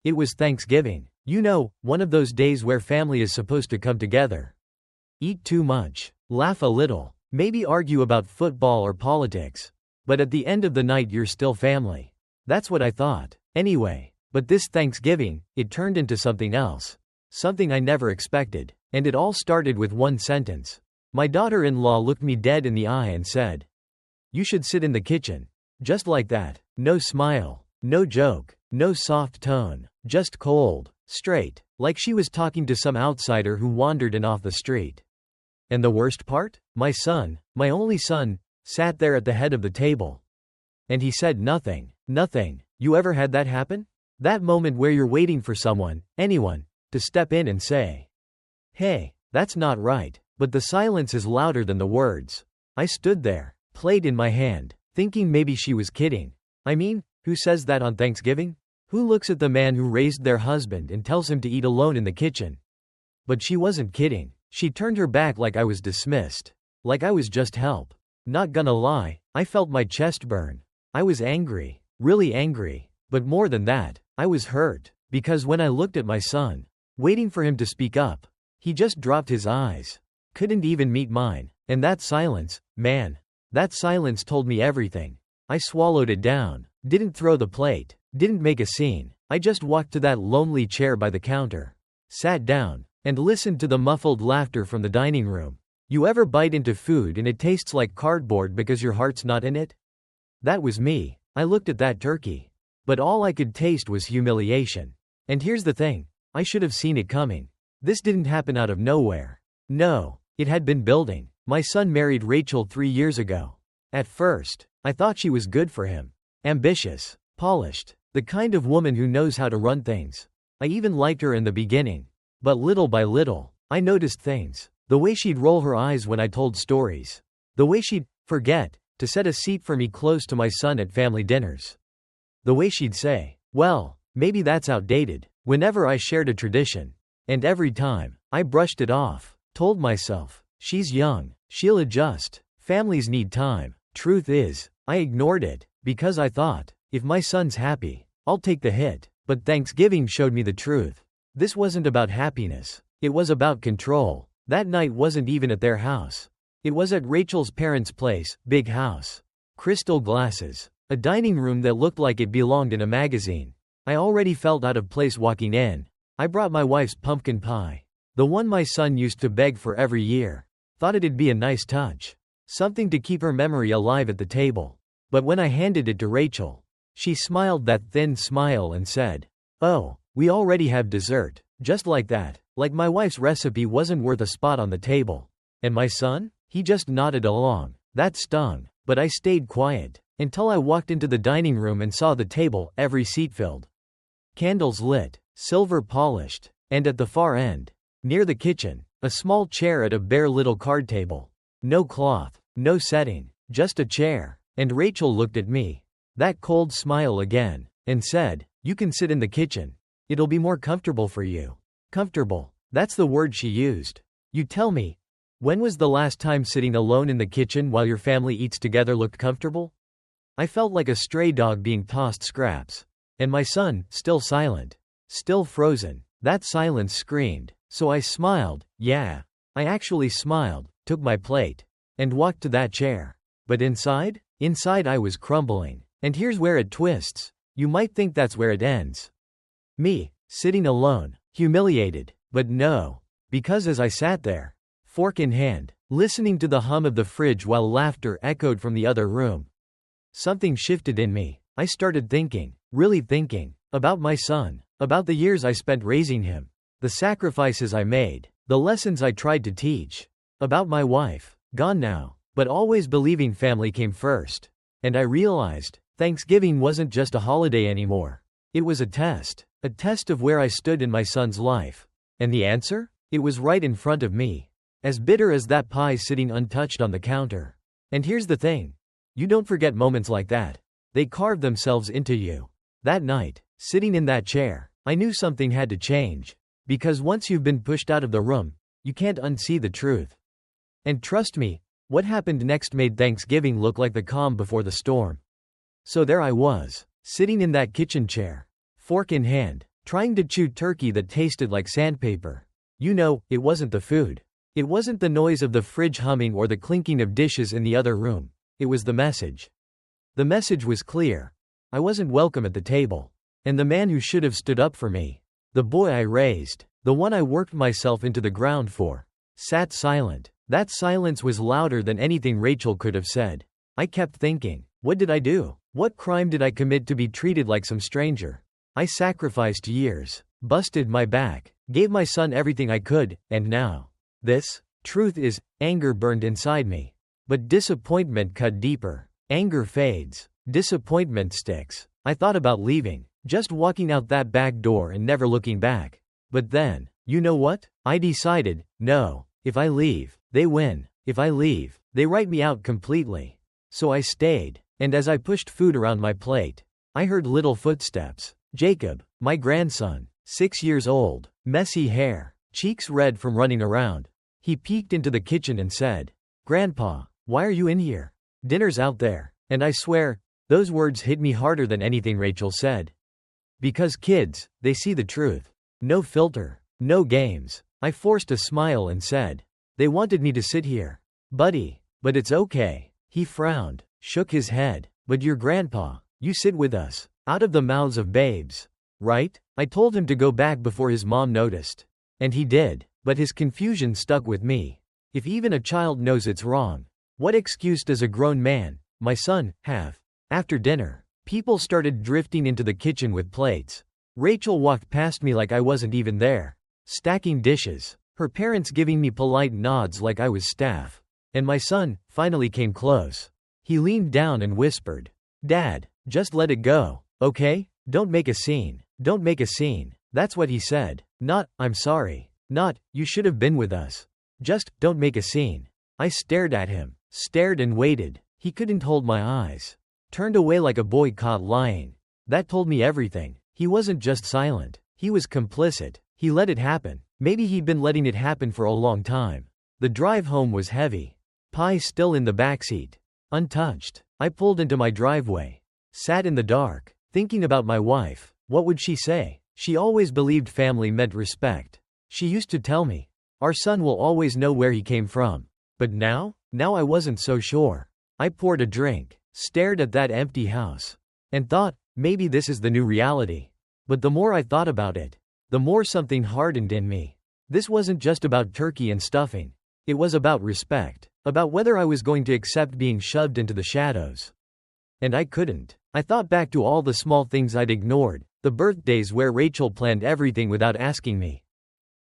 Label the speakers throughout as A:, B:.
A: It was Thanksgiving. You know, one of those days where family is supposed to come together. Eat too much, laugh a little, maybe argue about football or politics. But at the end of the night you're still family. That's what I thought. Anyway, but this Thanksgiving, it turned into something else. Something I never expected. And it all started with one sentence. My daughter-in-law looked me dead in the eye and said, "You should sit in the kitchen." Just like that. No smile, no joke, no soft tone, just cold, straight, like she was talking to some outsider who wandered in off the street. And the worst part? My son, my only son, sat there at the head of the table. And he said nothing. Nothing. You ever had that happen? That moment where you're waiting for someone, anyone, to step in and say, "Hey, that's not right," but the silence is louder than the words. I stood there, plate in my hand, thinking maybe she was kidding. I mean, who says that on Thanksgiving? Who looks at the man who raised their husband and tells him to eat alone in the kitchen? But she wasn't kidding. She turned her back like I was dismissed. Like I was just help. Not gonna lie, I felt my chest burn. I was angry, really angry. But more than that, I was hurt. Because when I looked at my son, waiting for him to speak up, he just dropped his eyes. Couldn't even meet mine. And that silence, man. That silence told me everything. I swallowed it down. Didn't throw the plate. Didn't make a scene. I just walked to that lonely chair by the counter. Sat down. And listened to the muffled laughter from the dining room. You ever bite into food and it tastes like cardboard because your heart's not in it? That was me. I looked at that turkey. But all I could taste was humiliation. And here's the thing. I should have seen it coming. This didn't happen out of nowhere. No, it had been building. My son married Rachel 3 years ago. At first, I thought she was good for him. Ambitious, polished, the kind of woman who knows how to run things. I even liked her in the beginning. But little by little, I noticed things. The way she'd roll her eyes when I told stories. The way she'd forget to set a seat for me close to my son at family dinners. The way she'd say, "Well, maybe that's outdated," whenever I shared a tradition. And every time, I brushed it off. Told myself, she's young, she'll adjust, families need time. Truth is, I ignored it, because I thought, if my son's happy, I'll take the hit. But Thanksgiving showed me the truth. This wasn't about happiness. It was about control. That night wasn't even at their house. It was at Rachel's parents' place, big house. Crystal glasses. A dining room that looked like it belonged in a magazine. I already felt out of place walking in. I brought my wife's pumpkin pie. The one my son used to beg for every year. Thought it'd be a nice touch. Something to keep her memory alive at the table. But when I handed it to Rachel, she smiled that thin smile and said, "Oh, we already have dessert." Just like that. Like my wife's recipe wasn't worth a spot on the table. And my son? He just nodded along. That stung. But I stayed quiet. Until I walked into the dining room and saw the table, every seat filled. Candles lit. Silver polished. And at the far end, near the kitchen, a small chair at a bare little card table. No cloth. No setting. Just a chair. And Rachel looked at me. That cold smile again. And said, "You can sit in the kitchen. It'll be more comfortable for you." Comfortable. That's the word she used. You tell me, when was the last time sitting alone in the kitchen while your family eats together looked comfortable? I felt like a stray dog being tossed scraps. And my son, still silent. Still frozen. That silence screamed. So I smiled. Yeah. I actually smiled, took my plate, and walked to that chair. But inside? Inside I was crumbling. And here's where it twists. You might think that's where it ends. Me, sitting alone. Humiliated. But no. Because as I sat there, fork in hand, listening to the hum of the fridge while laughter echoed from the other room, something shifted in me. I started thinking, really thinking, about my son, about the years I spent raising him, the sacrifices I made, the lessons I tried to teach, about my wife, gone now, but always believing family came first. And I realized, Thanksgiving wasn't just a holiday anymore. It was a test of where I stood in my son's life. And the answer? It was right in front of me. As bitter as that pie sitting untouched on the counter. And here's the thing. You don't forget moments like that. They carve themselves into you. That night, sitting in that chair, I knew something had to change. Because once you've been pushed out of the room, you can't unsee the truth. And trust me, what happened next made Thanksgiving look like the calm before the storm. So there I was, sitting in that kitchen chair, fork in hand, trying to chew turkey that tasted like sandpaper. You know, it wasn't the food. It wasn't the noise of the fridge humming or the clinking of dishes in the other room. It was the message. The message was clear. I wasn't welcome at the table. And the man who should have stood up for me, the boy I raised, the one I worked myself into the ground for, sat silent. That silence was louder than anything Rachel could have said. I kept thinking, what did I do? What crime did I commit to be treated like some stranger? I sacrificed years, busted my back, gave my son everything I could, and now, this? Truth is, anger burned inside me. But disappointment cut deeper. Anger fades. Disappointment sticks. I thought about leaving, just walking out that back door and never looking back. But then, you know what? I decided, no, if I leave, they win. If I leave, they write me out completely. So I stayed, and as I pushed food around my plate, I heard little footsteps. Jacob, my grandson, 6 years old, messy hair, cheeks red from running around. He peeked into the kitchen and said, "Grandpa, why are you in here? Dinner's out there." And I swear, those words hit me harder than anything Rachel said. Because kids, they see the truth. No filter, no games. I forced a smile and said, "They wanted me to sit here. Buddy, but it's okay." He frowned, shook his head. "But your grandpa, you sit with us." Out of the mouths of babes. Right? I told him to go back before his mom noticed. And he did, but his confusion stuck with me. If even a child knows it's wrong, what excuse does a grown man, my son, have? After dinner, people started drifting into the kitchen with plates. Rachel walked past me like I wasn't even there, stacking dishes, her parents giving me polite nods like I was staff. And my son finally came close. He leaned down and whispered, "Dad, just let it go, okay? Don't make a scene. Don't make a scene." That's what he said. Not, "I'm sorry." Not, "You should have been with us." Just, "Don't make a scene." I stared at him, stared and waited. He couldn't hold my eyes. Turned away like a boy caught lying. That told me everything. He wasn't just silent. He was complicit. He let it happen. Maybe he'd been letting it happen for a long time. The drive home was heavy. Pie still in the backseat, untouched. I pulled into my driveway. Sat in the dark, thinking about my wife. What would she say? She always believed family meant respect. She used to tell me, "Our son will always know where he came from." But now I wasn't so sure. I poured a drink, stared at that empty house, and thought, maybe this is the new reality. But the more I thought about it, the more something hardened in me. This wasn't just about turkey and stuffing. It was about respect, about whether I was going to accept being shoved into the shadows. And I couldn't. I thought back to all the small things I'd ignored, the birthdays where Rachel planned everything without asking me.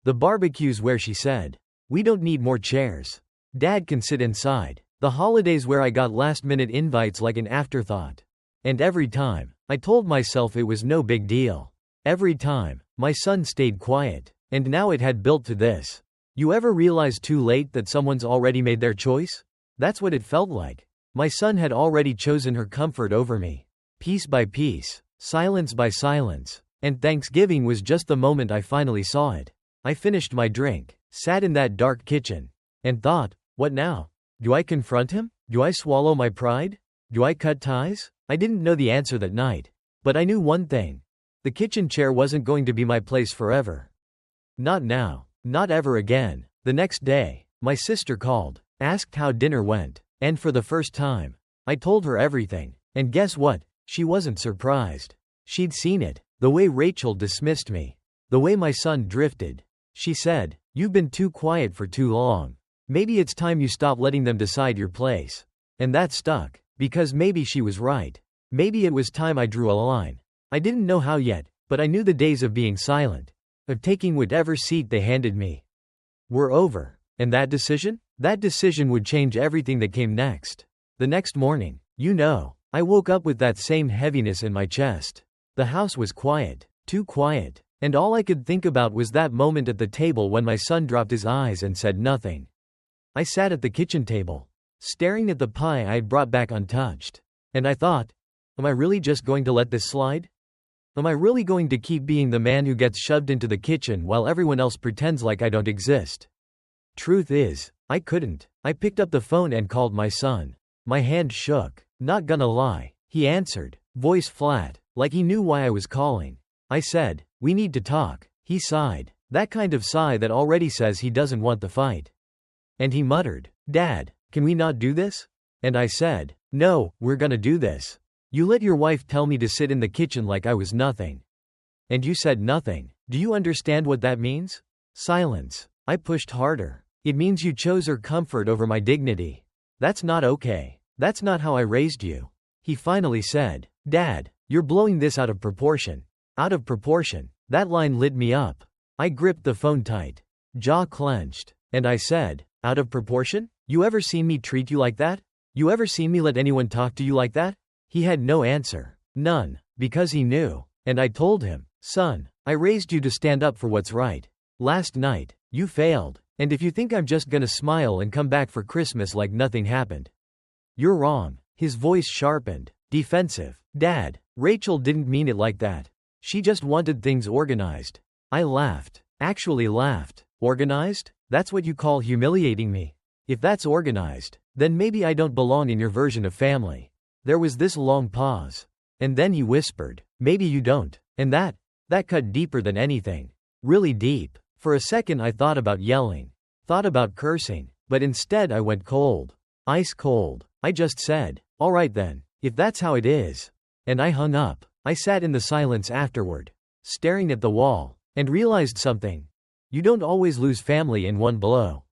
A: The barbecues where she said, "We don't need more chairs. Dad can sit inside." The holidays where I got last-minute invites like an afterthought. And every time, I told myself it was no big deal. Every time, my son stayed quiet. And now it had built to this. You ever realize too late that someone's already made their choice? That's what it felt like. My son had already chosen her comfort over me. Piece by piece, silence by silence. And Thanksgiving was just the moment I finally saw it. I finished my drink, sat in that dark kitchen, and thought, what now? Do I confront him? Do I swallow my pride? Do I cut ties? I didn't know the answer that night. But I knew one thing. The kitchen chair wasn't going to be my place forever. Not now. Not ever again. The next day, my sister called, asked how dinner went, and for the first time, I told her everything. And guess what? She wasn't surprised. She'd seen it. The way Rachel dismissed me. The way my son drifted. She said, "You've been too quiet for too long. Maybe it's time you stop letting them decide your place." And that stuck, because maybe she was right. Maybe it was time I drew a line. I didn't know how yet, but I knew the days of being silent, of taking whatever seat they handed me, were over. And that decision? That decision would change everything that came next. The next morning, I woke up with that same heaviness in my chest. The house was quiet, too quiet, and all I could think about was that moment at the table when my son dropped his eyes and said nothing. I sat at the kitchen table, staring at the pie I had brought back untouched. And I thought, am I really just going to let this slide? Am I really going to keep being the man who gets shoved into the kitchen while everyone else pretends like I don't exist? Truth is, I couldn't. I picked up the phone and called my son. My hand shook. Not gonna lie. He answered, voice flat, like he knew why I was calling. I said, "We need to talk." He sighed. That kind of sigh that already says he doesn't want the fight. And he muttered, "Dad, can we not do this?" And I said, "No, we're gonna do this. You let your wife tell me to sit in the kitchen like I was nothing. And you said nothing. Do you understand what that means?" Silence. I pushed harder. "It means you chose her comfort over my dignity. That's not okay. That's not how I raised you." He finally said, "Dad, you're blowing this out of proportion." Out of proportion. That line lit me up. I gripped the phone tight. Jaw clenched. And I said, "Out of proportion? You ever seen me treat you like that? You ever seen me let anyone talk to you like that?" He had no answer. None. Because he knew. And I told him, "Son, I raised you to stand up for what's right. Last night, you failed. And if you think I'm just gonna smile and come back for Christmas like nothing happened, you're wrong." His voice sharpened. Defensive. "Dad, Rachel didn't mean it like that. She just wanted things organized." I laughed. Actually laughed. "Organized? That's what you call humiliating me? If that's organized, then maybe I don't belong in your version of family." There was this long pause. And then he whispered, "Maybe you don't." And that cut deeper than anything. Really deep. For a second I thought about yelling. Thought about cursing. But instead I went cold. Ice cold. I just said, "All right then, if that's how it is." And I hung up. I sat in the silence afterward, staring at the wall, and realized something. You don't always lose family in one blow.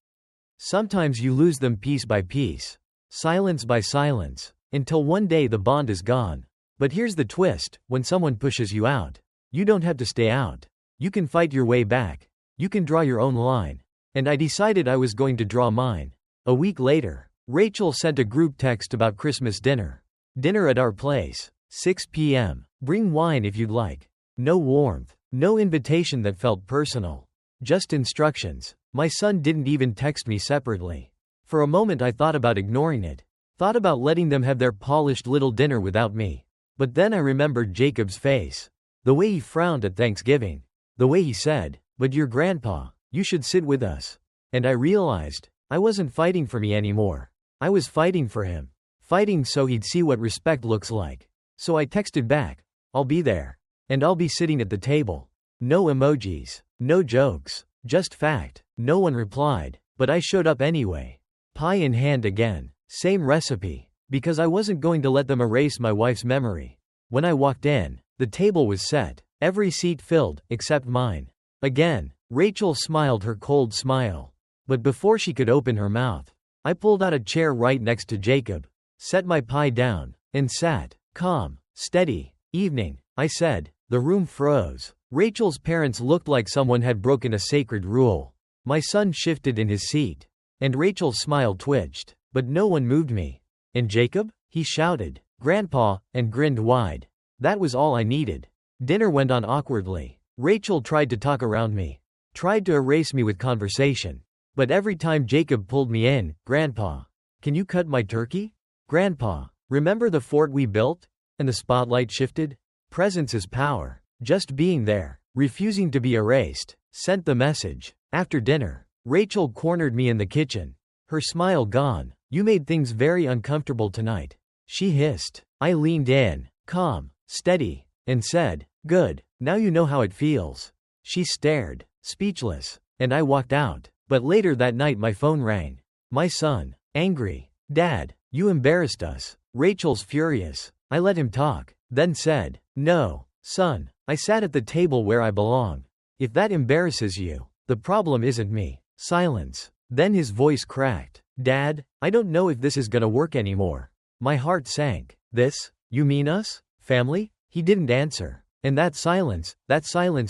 A: Sometimes you lose them piece by piece, silence by silence, until one day the bond is gone. But here's the twist: when someone pushes you out, you don't have to stay out. You can fight your way back. You can draw your own line. And I decided I was going to draw mine. A week later, Rachel sent a group text about Christmas dinner. Dinner at our place. 6 p.m. Bring wine if you'd like. No warmth. No invitation that felt personal. Just instructions. My son didn't even text me separately. For a moment I thought about ignoring it. Thought about letting them have their polished little dinner without me. But then I remembered Jacob's face. The way he frowned at Thanksgiving. The way he said, "But your grandpa, you should sit with us." And I realized, I wasn't fighting for me anymore. I was fighting for him. Fighting so he'd see what respect looks like. So I texted back, "I'll be there. And I'll be sitting at the table." No emojis. No jokes. Just fact. No one replied. But I showed up anyway. Pie in hand again. Same recipe. Because I wasn't going to let them erase my wife's memory. When I walked in, the table was set. Every seat filled, except mine. Again, Rachel smiled her cold smile. But before she could open her mouth, I pulled out a chair right next to Jacob, set my pie down, and sat. "Calm, steady, evening," I said. The room froze. Rachel's parents looked like someone had broken a sacred rule. My son shifted in his seat. And Rachel's smile twitched. But no one moved me. "And Jacob?" he shouted. "Grandpa," and grinned wide. That was all I needed. Dinner went on awkwardly. Rachel tried to talk around me. Tried to erase me with conversation. But every time Jacob pulled me in, "Grandpa, can you cut my turkey? Grandpa, remember the fort we built?" And the spotlight shifted. Presence is power. Just being there, refusing to be erased, sent the message. After dinner, Rachel cornered me in the kitchen. Her smile gone. "You made things very uncomfortable tonight," she hissed. I leaned in, calm, steady, and said, "Good, now you know how it feels." She stared, speechless, and I walked out. But later that night my phone rang. My son, angry. "Dad, you embarrassed us." Rachel's furious. I let him talk, then said, "No, son, I sat at the table where I belong. If that embarrasses you, the problem isn't me." Silence. Then his voice cracked. "Dad, I don't know if this is gonna work anymore." My heart sank. "This? You mean us? Family?" He didn't answer. And that silence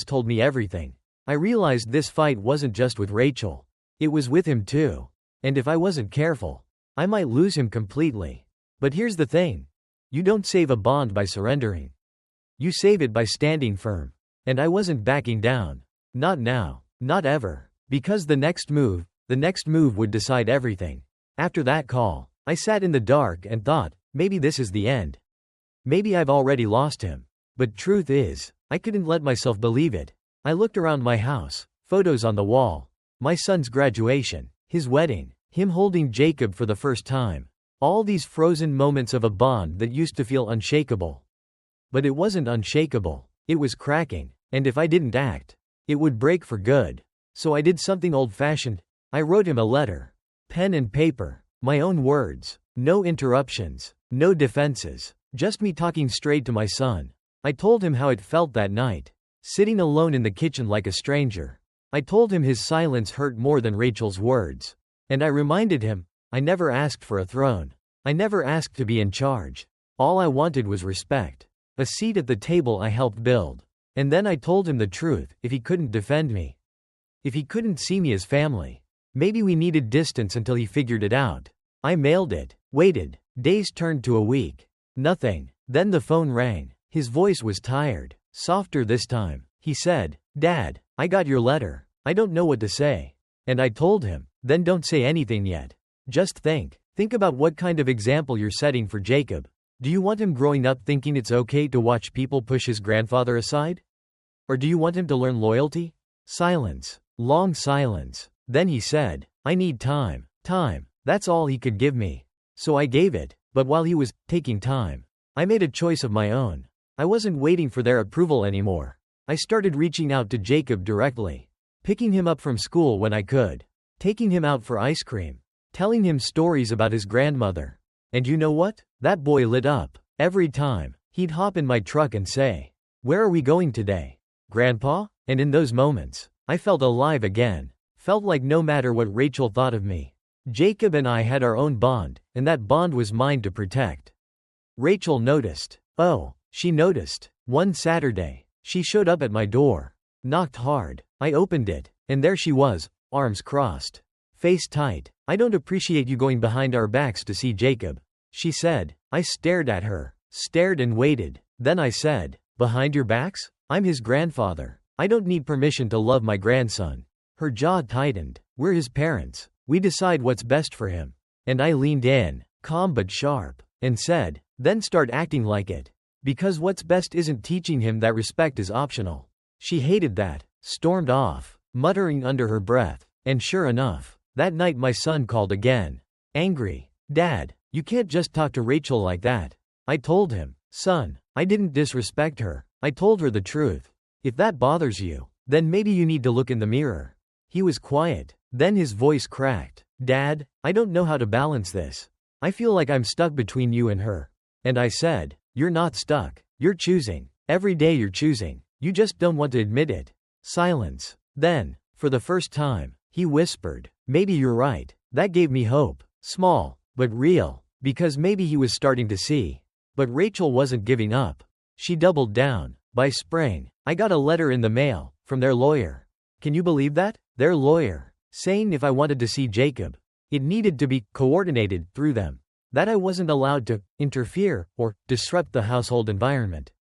A: told me everything. I realized this fight wasn't just with Rachel. It was with him too. And if I wasn't careful, I might lose him completely. But here's the thing. You don't save a bond by surrendering. You save it by standing firm. And I wasn't backing down. Not now. Not ever. Because the next move would decide everything. After that call, I sat in the dark and thought, maybe this is the end. Maybe I've already lost him. But truth is, I couldn't let myself believe it. I looked around my house, photos on the wall, my son's graduation, his wedding, him holding Jacob for the first time. All these frozen moments of a bond that used to feel unshakable. But it wasn't unshakable. It was cracking. And if I didn't act, it would break for good. So I did something old-fashioned. I wrote him a letter. Pen and paper. My own words. No interruptions. No defenses. Just me talking straight to my son. I told him how it felt that night, sitting alone in the kitchen like a stranger. I told him his silence hurt more than Rachel's words. And I reminded him, I never asked for a throne. I never asked to be in charge. All I wanted was respect. A seat at the table I helped build. And then I told him the truth, if he couldn't defend me. If he couldn't see me as family. Maybe we needed distance until he figured it out. I mailed it. Waited. Days turned to a week. Nothing. Then the phone rang. His voice was tired. Softer this time. He said, "Dad, I got your letter. I don't know what to say." And I told him, "Then don't say anything yet. Just think. Think about what kind of example you're setting for Jacob. Do you want him growing up thinking it's okay to watch people push his grandfather aside? Or do you want him to learn loyalty?" Silence. Long silence. Then he said, "I need time. Time." That's all he could give me. So I gave it. But while he was taking time, I made a choice of my own. I wasn't waiting for their approval anymore. I started reaching out to Jacob directly. Picking him up from school when I could. Taking him out for ice cream. Telling him stories about his grandmother. And you know what? That boy lit up. Every time, he'd hop in my truck and say, "Where are we going today, Grandpa?" And in those moments, I felt alive again. Felt like no matter what Rachel thought of me, Jacob and I had our own bond, and that bond was mine to protect. Rachel noticed. Oh, she noticed. One Saturday, she showed up at my door. Knocked hard. I opened it, and there she was, arms crossed. Face tight. "I don't appreciate you going behind our backs to see Jacob," she said. I stared at her. Stared and waited. Then I said, "Behind your backs? I'm his grandfather. I don't need permission to love my grandson." Her jaw tightened. "We're his parents. We decide what's best for him." And I leaned in, calm but sharp, and said, "Then start acting like it. Because what's best isn't teaching him that respect is optional." She hated that, stormed off, muttering under her breath. And sure enough, that night my son called again. Angry. "Dad, you can't just talk to Rachel like that." I told him, "Son, I didn't disrespect her. I told her the truth. If that bothers you, then maybe you need to look in the mirror." He was quiet. Then his voice cracked. "Dad, I don't know how to balance this. I feel like I'm stuck between you and her." And I said, "You're not stuck. You're choosing. Every day you're choosing. You just don't want to admit it." Silence. Then, for the first time, he whispered, "Maybe you're right." That gave me hope. Small, but real. Because maybe he was starting to see. But Rachel wasn't giving up. She doubled down. By spring, I got a letter in the mail, from their lawyer. Can you believe that? Their lawyer. Saying if I wanted to see Jacob, it needed to be coordinated through them. That I wasn't allowed to interfere or disrupt the household environment.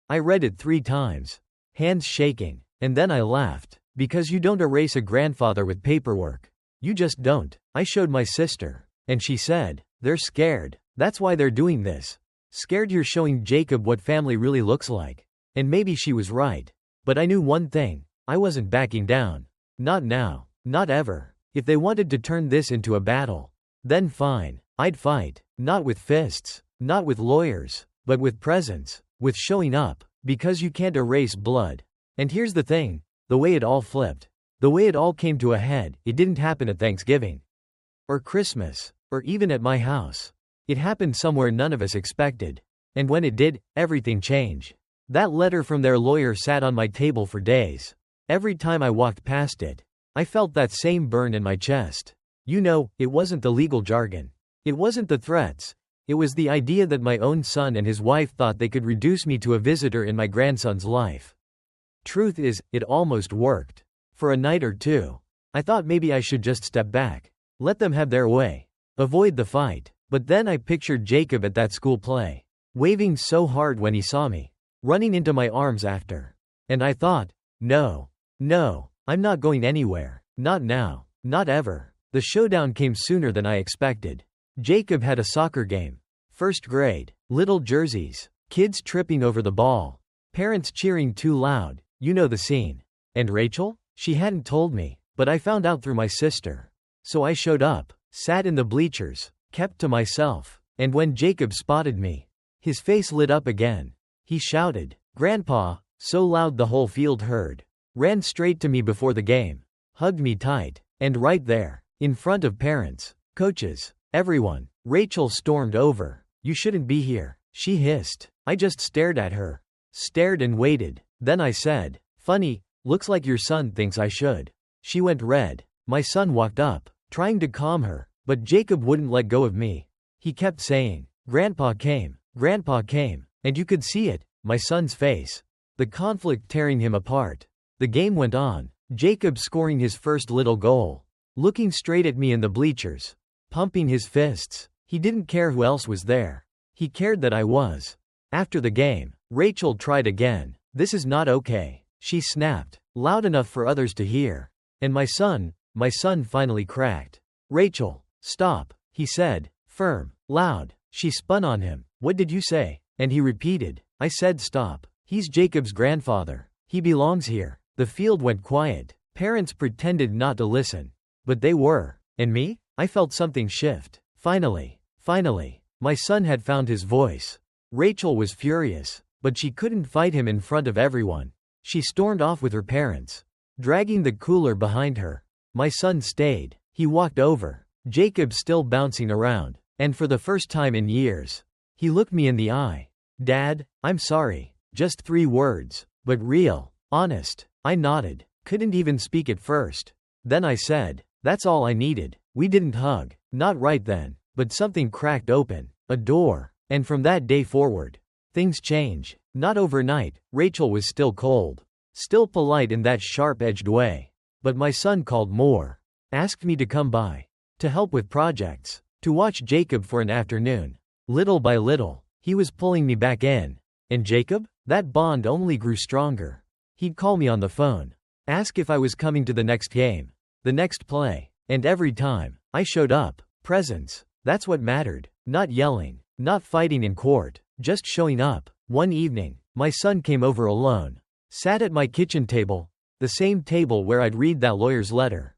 A: I read it 3 times. Hands shaking. And then I laughed. Because you don't erase a grandfather with paperwork. You just don't. I showed my sister. And she said, "They're scared. That's why they're doing this. Scared you're showing Jacob what family really looks like." And maybe she was right. But I knew one thing. I wasn't backing down. Not now. Not ever. If they wanted to turn this into a battle, then fine. I'd fight. Not with fists. Not with lawyers. But with presence. With showing up. Because you can't erase blood. And here's the thing. The way it all flipped. The way it all came to a head, it didn't happen at Thanksgiving. Or Christmas. Or even at my house. It happened somewhere none of us expected. And when it did, everything changed. That letter from their lawyer sat on my table for days. Every time I walked past it, I felt that same burn in my chest. You know, it wasn't the legal jargon. It wasn't the threats. It was the idea that my own son and his wife thought they could reduce me to a visitor in my grandson's life. Truth is, it almost worked. For a night or two, I thought maybe I should just step back. Let them have their way. Avoid the fight. But then I pictured Jacob at that school play. Waving so hard when he saw me. Running into my arms after. And I thought, no. I'm not going anywhere. Not now. Not ever. The showdown came sooner than I expected. Jacob had a soccer game. 1st grade. Little jerseys. Kids tripping over the ball. Parents cheering too loud. You know the scene. And Rachel? She hadn't told me, but I found out through my sister. So I showed up. Sat in the bleachers. Kept to myself. And when Jacob spotted me, his face lit up again. He shouted, "Grandpa, so loud the whole field heard. Ran straight to me before the game. Hugged me tight. And right there, in front of parents, coaches, everyone, Rachel stormed over. "You shouldn't be here," she hissed. I just stared at her. Stared and waited. Then I said, "Funny, looks like your son thinks I should." She went red. My son walked up, trying to calm her, but Jacob wouldn't let go of me. He kept saying, Grandpa came, and you could see it, my son's face. The conflict tearing him apart. The game went on, Jacob scoring his first little goal, looking straight at me in the bleachers, pumping his fists. He didn't care who else was there. He cared that I was. After the game, Rachel tried again. "This is not okay," she snapped, loud enough for others to hear. And my son finally cracked. "Rachel, stop," he said, firm, loud. She spun on him. "What did you say?" And he repeated. I said stop. "He's Jacob's grandfather. He belongs here." The field went quiet. Parents pretended not to listen. But they were. And me? I felt something shift. Finally, my son had found his voice. Rachel was furious. But she couldn't fight him in front of everyone. She stormed off with her parents, dragging the cooler behind her. My son stayed. He walked over. Jacob still bouncing around. And for the first time in years, he looked me in the eye. "Dad, I'm sorry." Just 3 words. But real. Honest. I nodded. Couldn't even speak at first. Then I said, "That's all I needed." We didn't hug. Not right then. But something cracked open. A door. And from that day forward, things change. Not overnight. Rachel was still cold. Still polite in that sharp-edged way. But my son called more. Asked me to come by. To help with projects. To watch Jacob for an afternoon. Little by little, he was pulling me back in. And Jacob? That bond only grew stronger. He'd call me on the phone. Ask if I was coming to the next game. The next play. And every time, I showed up. Presence. That's what mattered. Not yelling. Not fighting in court. Just showing up. One evening, my son came over alone. Sat at my kitchen table. The same table where I'd read that lawyer's letter.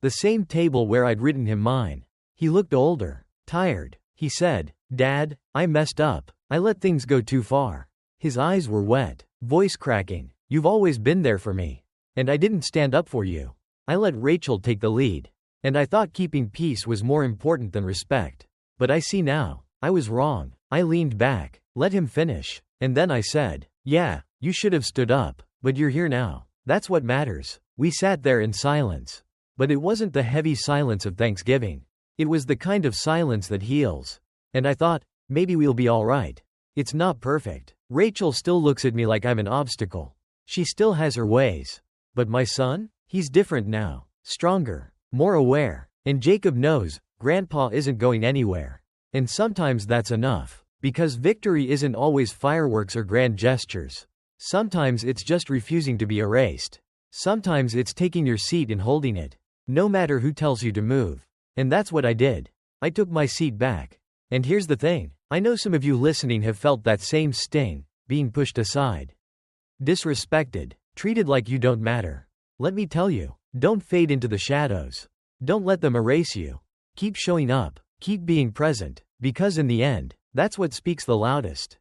A: The same table where I'd written him mine. He looked older. Tired. He said, "Dad, I messed up. I let things go too far." His eyes were wet. Voice cracking. "You've always been there for me. And I didn't stand up for you. I let Rachel take the lead. And I thought keeping peace was more important than respect. But I see now. I was wrong." I leaned back. Let him finish. And then I said, "Yeah, you should have stood up. But you're here now. That's what matters." We sat there in silence. But it wasn't the heavy silence of Thanksgiving. It was the kind of silence that heals. And I thought, maybe we'll be all right. It's not perfect. Rachel still looks at me like I'm an obstacle. She still has her ways. But my son? He's different now. Stronger. More aware. And Jacob knows, Grandpa isn't going anywhere. And sometimes that's enough. Because victory isn't always fireworks or grand gestures. Sometimes it's just refusing to be erased. Sometimes it's taking your seat and holding it. No matter who tells you to move. And that's what I did. I took my seat back. And here's the thing. I know some of you listening have felt that same sting, being pushed aside. Disrespected. Treated like you don't matter. Let me tell you, don't fade into the shadows. Don't let them erase you. Keep showing up. Keep being present. Because in the end, that's what speaks the loudest.